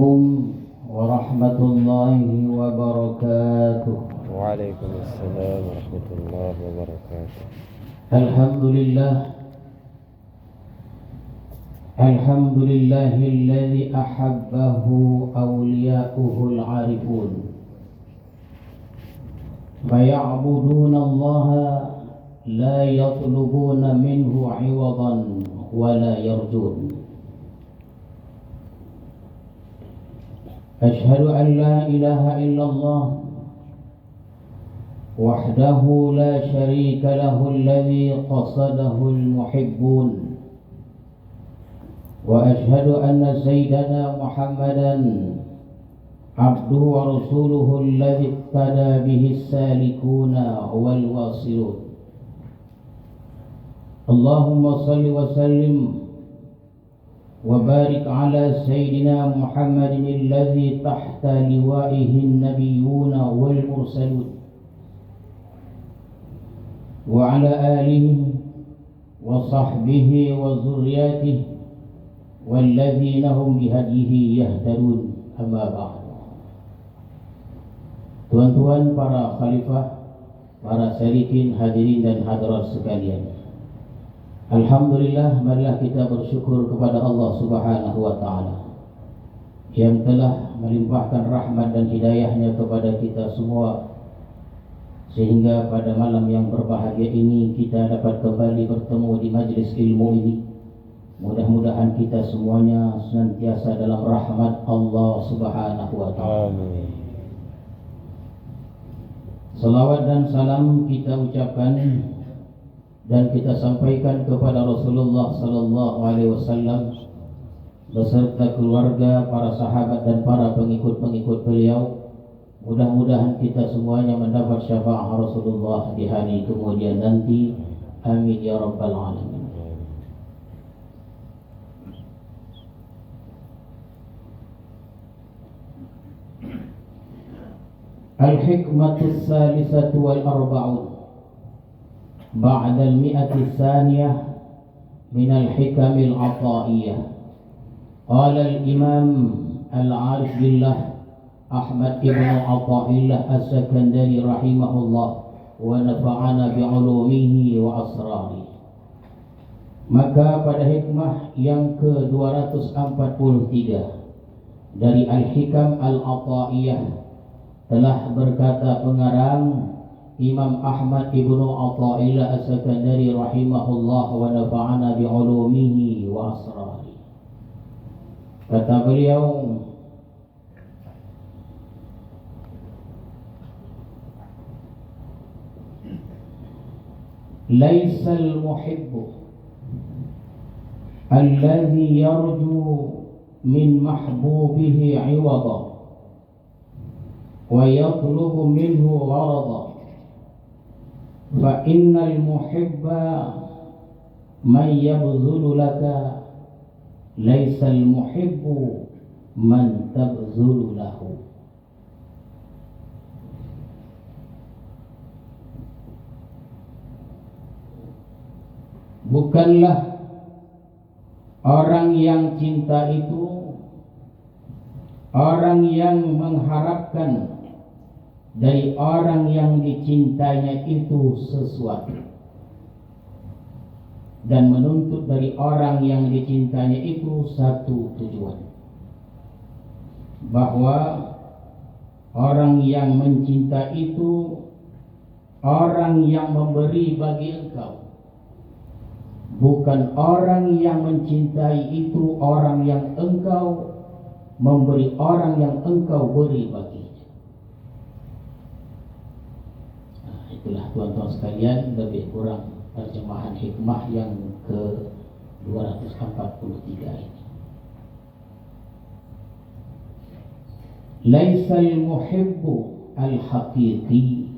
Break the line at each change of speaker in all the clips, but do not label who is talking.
ورحمة الله وبركاته.
وعليكم السلام ورحمة الله وبركاته.
الحمد لله الذي أحبه أولياؤه العارفون فيعبدون الله لا يطلبون منه عوضا ولا يرجون. أشهد أن لا إله إلا الله وحده لا شريك له الذي قصده المحبون، وأشهد أن سيدنا محمدا عبده ورسوله الذي اقتدى به السالكون والواصلون. اللهم صل وسلم وبارك على سيدنا محمد الذي تحت لوائه النبيون والمرسلون، وعلى آله وصحبه وذرياته والذين هم بهديه يهتدون. أما بعد. Tuan-tuan para khalifah, para salikin, hadirin dan hadirat sekalian, alhamdulillah, marilah kita bersyukur kepada Allah Subhanahu wa taala yang telah melimpahkan rahmat dan hidayahnya kepada kita semua, sehingga pada malam yang berbahagia ini kita dapat kembali bertemu di majlis ilmu ini. Mudah-mudahan kita semuanya senantiasa dalam rahmat Allah Subhanahu wa taala. Amin. Salawat dan salam kita ucapkan dan kita sampaikan kepada Rasulullah sallallahu alaihi wasallam beserta keluarga, para sahabat dan para pengikut-pengikut beliau. Mudah-mudahan kita semuanya mendapat syafaat Rasulullah di hari kemudian nanti. Amin ya rabbal alamin. Al-hikmatu salisatu wal arba'un ba'da al-mi'ati tsaniyah min al-hikamil 'atha'iyyah. Qala al-imam al-'arif billah Ahmad ibn Atha'illah as-Sakandari rahimahullah wa nafa'ana bi'ulumihi wa asrari. Maka pada hikmah yang ke-243 dari Al-Hikam Al-Atha'iyah telah berkata pengarang Imam Ahmad ibnu Atha'illah as-Sakandari rahimahullah wa nafa'ana bi'ulumihi wa asrari. Kata beliau, laisal muhibbu alladhi yarju min mahbubihi 'iwada wa yatlubu minhu gharada, fa innal muhibba man yabzulu laka, laisal muhibbu man tabzulu lahu. Bukanlah orang yang cinta itu orang yang mengharapkan dari orang yang dicintainya itu sesuatu, dan menuntut dari orang yang dicintainya itu satu tujuan. Bahwa orang yang mencinta itu orang yang memberi bagi engkau, bukan orang yang mencintai itu orang yang engkau memberi orang yang engkau beri baginya. Itulah tuan-tuan sekalian lebih kurang terjemahan hikmah yang ke-243 ini. Laisal muhibbu al-haqiqi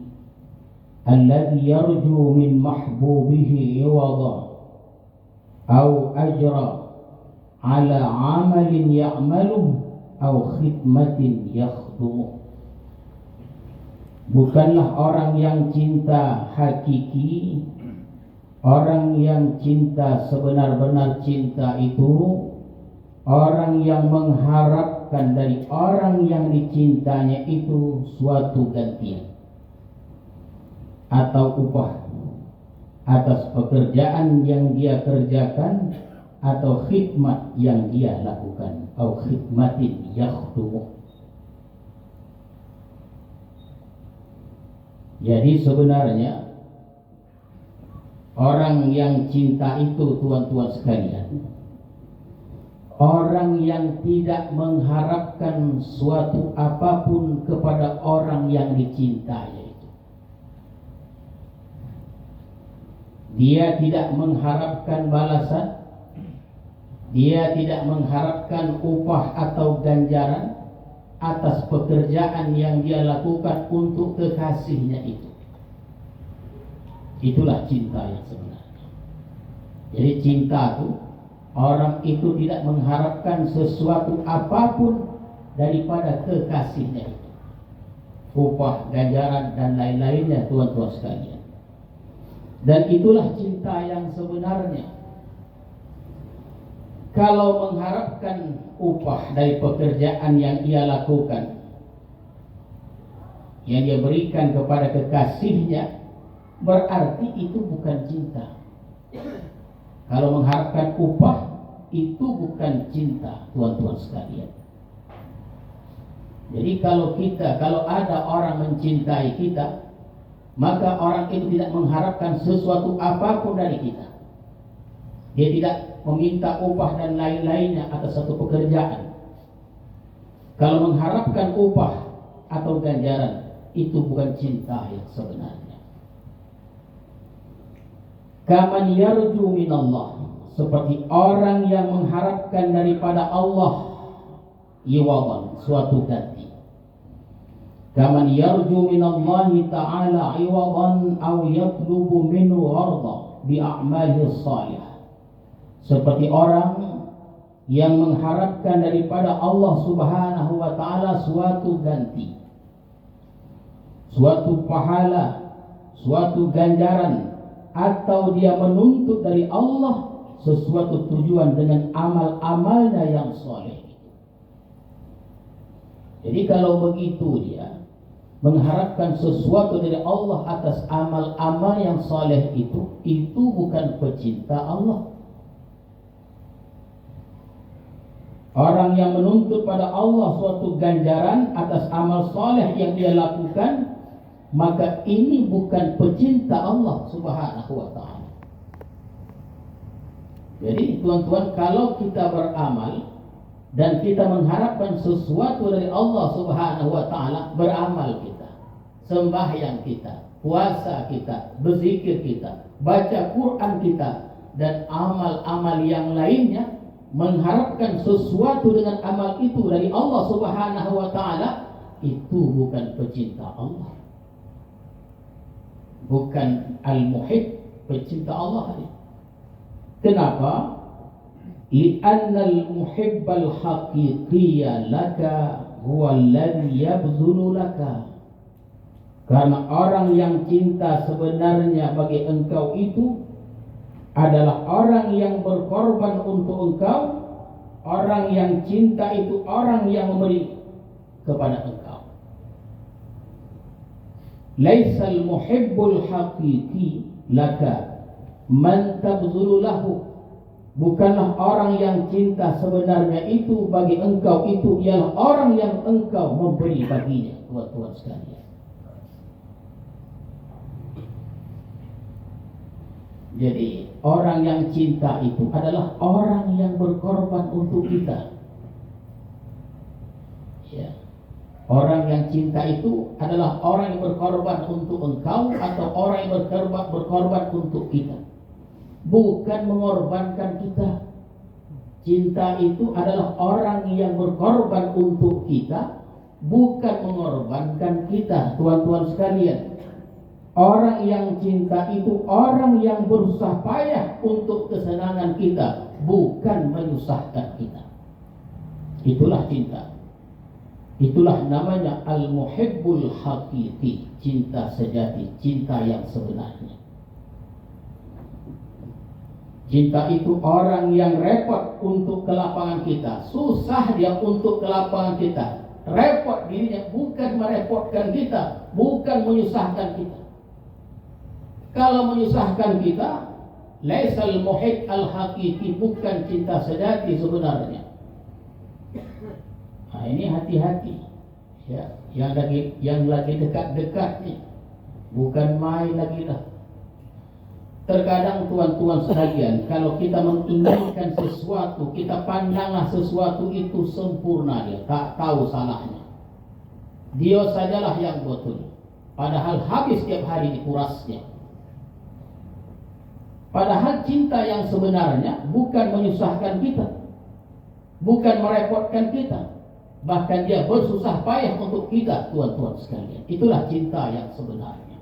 alladhi yarju min mahbubihi iwada aw ajra ala amalin ya'maluh aw khidmatin yakhdumuh. Bukanlah orang yang cinta hakiki, orang yang cinta sebenar-benar cinta itu orang yang mengharapkan mengharapkan dari orang yang dicintanya itu suatu gantian atau upah atas pekerjaan yang dia kerjakan atau khidmat yang dia lakukan, atau khidmatin yakhdumu. Jadi sebenarnya orang yang cinta itu, tuan-tuan sekalian, orang yang tidak mengharapkan suatu apapun kepada orang yang dicintai. Dia tidak mengharapkan balasan, dia tidak mengharapkan upah atau ganjaran atas pekerjaan yang dia lakukan untuk kekasihnya itu. Itulah cinta yang sebenarnya. Jadi cinta itu, orang itu tidak mengharapkan sesuatu apapun daripada kekasihnya itu, upah, ganjaran dan lain-lainnya, tuan-tuan sekalian. Dan itulah cinta yang sebenarnya. Kalau mengharapkan upah dari pekerjaan yang ia lakukan, yang dia berikan kepada kekasihnya, berarti itu bukan cinta. Kalau mengharapkan upah, itu bukan cinta, tuan-tuan sekalian. Jadi kalau ada orang mencintai kita, maka orang itu tidak mengharapkan sesuatu apapun dari kita. Dia tidak meminta upah dan lain-lainnya atas satu pekerjaan. Kalau mengharapkan upah atau ganjaran, itu bukan cinta yang sebenarnya. Kaman yarju minallah, seperti orang yang mengharapkan daripada Allah iwadan, suatu ganti. Kaman yarju minallahi ta'ala iwadan aw yatlubu minhu gharda bi a'malihi salihah. Seperti orang yang mengharapkan daripada Allah Subhanahu wa ta'ala suatu ganti, suatu pahala, suatu ganjaran, atau dia menuntut dari Allah sesuatu tujuan dengan amal-amalnya yang soleh. Jadi kalau begitu dia mengharapkan sesuatu dari Allah atas amal-amal yang soleh itu bukan pecinta Allah. Orang yang menuntut pada Allah suatu ganjaran atas amal soleh yang dia lakukan, maka ini bukan pecinta Allah Subhanahu wa ta'ala. Jadi tuan-tuan, kalau kita beramal dan kita mengharapkan sesuatu dari Allah Subhanahu wa ta'ala, beramal kita, sembahyang kita, puasa kita, berzikir kita, baca Quran kita, dan amal-amal yang lainnya, mengharapkan sesuatu dengan amal itu dari Allah Subhanahu wa ta'ala, itu bukan pecinta Allah, bukan al-muhib, pecinta Allah. Kenapa? Li'anna al-muhibbal haqiqiyya laka huwa alladhi yabzulu laka. Karena orang yang cinta sebenarnya bagi engkau itu adalah orang yang berkorban untuk engkau. Orang yang cinta itu orang yang memberi kepada engkau. Laisal muhibbul haqiqi laka man tabzulu lahu. Bukanlah orang yang cinta sebenarnya itu bagi engkau itu ialah orang yang engkau memberi baginya, tuan-tuan sekalian. Jadi orang yang cinta itu adalah orang yang berkorban untuk kita. Ya. Orang yang cinta itu adalah orang yang berkorban untuk engkau atau orang yang berkorban untuk kita. Bukan mengorbankan kita. Cinta itu adalah orang yang berkorban untuk kita, bukan mengorbankan kita, tuan-tuan sekalian. Orang yang cinta itu orang yang berusaha payah untuk kesenangan kita, bukan menyusahkan kita. Itulah cinta. Itulah namanya al-muhibbul haqiqi, cinta sejati, cinta yang sebenarnya. Cinta itu orang yang repot untuk kelapangan kita, susah dia untuk kelapangan kita, repot dirinya, bukan merepotkan kita, bukan menyusahkan kita. Kalau menyusahkan kita, laisal muhib al-hakiki, bukan cinta sejati sebenarnya. Nah, ini hati-hati ya, yang lagi dekat-dekat nih, bukan main lagi dah. Terkadang tuan-tuan sekalian, kalau kita menginginkan sesuatu, kita pandanglah sesuatu itu sempurna, dia tak tahu salahnya. Dia sajalah yang betul, padahal habis tiap hari dikurasnya. Padahal cinta yang sebenarnya bukan menyusahkan kita, bukan merepotkan kita, bahkan dia bersusah payah untuk kita, tuan-tuan sekalian. Itulah cinta yang sebenarnya.